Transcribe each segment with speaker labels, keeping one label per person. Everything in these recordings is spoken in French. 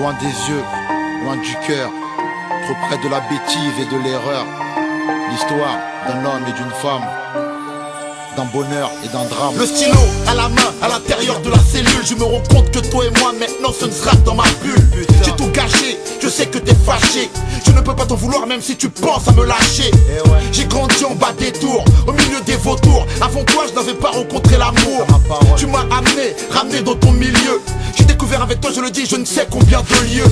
Speaker 1: Loin des yeux, loin du cœur, trop près de la bêtise et de l'erreur. L'histoire d'un homme et d'une femme, d'un bonheur et d'un drame.
Speaker 2: Le stylo à la main, à l'intérieur de la cellule. Je me rends compte que toi et moi maintenant ce ne sera que dans ma bulle. J'ai tout gâché, je sais que t'es fâché. Je ne peux pas t'en vouloir même si tu penses à me lâcher. J'ai grandi en bas des tours, au milieu des vautours. Avant toi je n'avais pas rencontré l'amour. Tu m'as ramené dans ton milieu. J'ai découvert avec toi, je le dis, je ne sais combien de lieux.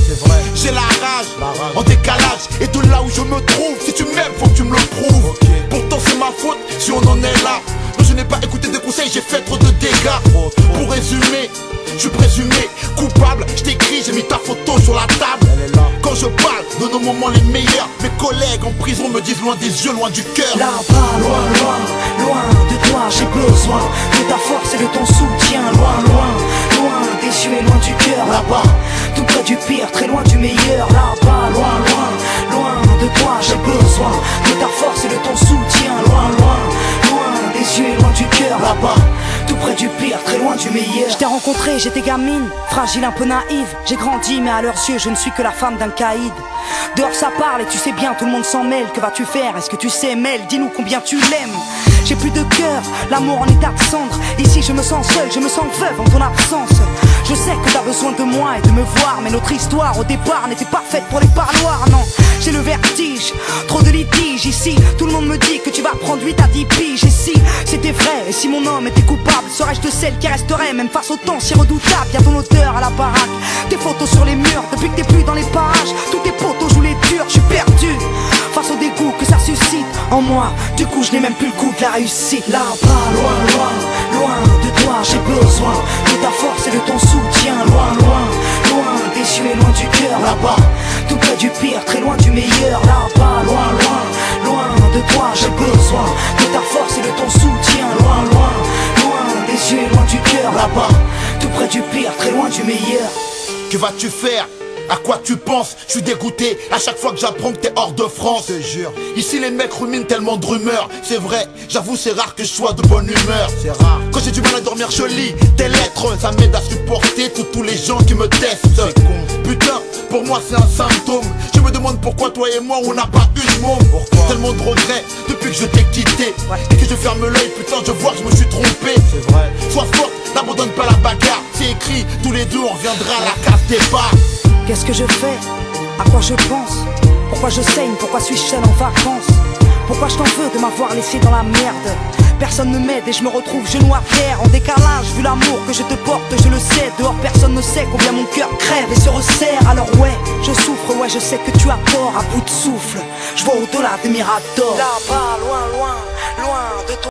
Speaker 2: J'ai la rage, en décalage. Et de là où je me trouve, si tu m'aimes faut que tu me le prouves. Pourtant c'est ma faute si on en est là. Non, je n'ai pas écouté des conseils, j'ai fait trop de dégâts. Pour résumer, je suis présumé coupable. Je t'écris, j'ai mis ta photo sur la table. Quand je parle de nos moments les meilleurs, mes collègues en prison me disent loin des yeux, loin du cœur.
Speaker 3: Là-bas, loin, loin, loin de toi, j'ai besoin de ta force et de ton soutien. Loin, loin, loin des yeux et loin du cœur. Là-bas, tout près du pire, très loin du meilleur. Là-bas, loin, loin, loin de toi, j'ai besoin de ta force et de ton soutien. Loin, loin, loin des yeux et loin du cœur. Là-bas, tout près du pire, très loin du meilleur.
Speaker 4: Je t'ai rencontré, j'étais gamine, fragile, un peu naïve. J'ai grandi, mais à leurs yeux, je ne suis que la femme d'un caïd. Dehors ça parle et tu sais bien, tout le monde s'en mêle. Que vas-tu faire? Est-ce que tu sais, Mel? Dis-nous combien tu l'aimes. J'ai plus de cœur, l'amour en état de cendre. Ici je me sens seul, je me sens veuve en ton absence. Je sais que t'as besoin de moi et de me voir, mais notre histoire au départ n'était pas faite pour les parloirs, non. J'ai le vertige, trop de litiges ici. Tout le monde me dit que tu vas prendre 8 à 10 piges. Et si c'était vrai, et si mon homme était coupable, serais-je de celle qui resterait même face au temps si redoutable? Y'a ton odeur à la baraque, tes photos sur les murs. Depuis que t'es plus dans les parages, tous tes potos jouent les durs. Je suis perdu face au dégoût que ça suscite en moi. Du coup je n'ai même plus le goût de la réussite.
Speaker 3: Là-bas, loin, loin, loin de toi, j'ai besoin de ta force et de ton soutien. Loin, loin, loin des yeux et loin du cœur. Là-bas, tout près du pire, très loin du meilleur. Là-bas, loin, loin, loin de toi, j'ai besoin de ta force et de ton soutien. Loin, loin, loin des yeux et loin du cœur. Là-bas, tout près du pire, très loin du meilleur.
Speaker 2: Que vas-tu faire? À quoi tu penses? Je suis dégoûté à chaque fois que j'apprends que t'es hors de France.
Speaker 1: Je te jure.
Speaker 2: Ici les mecs ruminent tellement de rumeurs. C'est vrai, j'avoue c'est rare que je sois de bonne humeur.
Speaker 1: C'est rare.
Speaker 2: Quand j'ai du mal à dormir je lis tes lettres. Ça m'aide à supporter tous les gens qui me testent.
Speaker 1: C'est con.
Speaker 2: Putain, pour moi c'est un symptôme. Je me demande pourquoi toi et moi on n'a pas une môme. Tellement de regrets depuis que je t'ai quitté. Et que je ferme l'œil, putain je vois que je me suis trompé.
Speaker 1: C'est vrai.
Speaker 2: Sois forte, n'abandonne pas la bagarre. C'est écrit, tous les deux on reviendra à la case départ.
Speaker 4: Qu'est-ce que je fais? À quoi je pense? Pourquoi je saigne? Pourquoi suis-je seul en vacances? Pourquoi je t'en veux de m'avoir laissé dans la merde? Personne ne m'aide et je me retrouve genou à terre. En décalage, vu l'amour que je te porte, je le sais. Dehors personne ne sait combien mon cœur crève et se resserre. Alors ouais, je souffre, ouais je sais que tu as tort. À bout de souffle, je vois au-delà des miradors.
Speaker 3: Là-bas, loin, loin, loin de toi.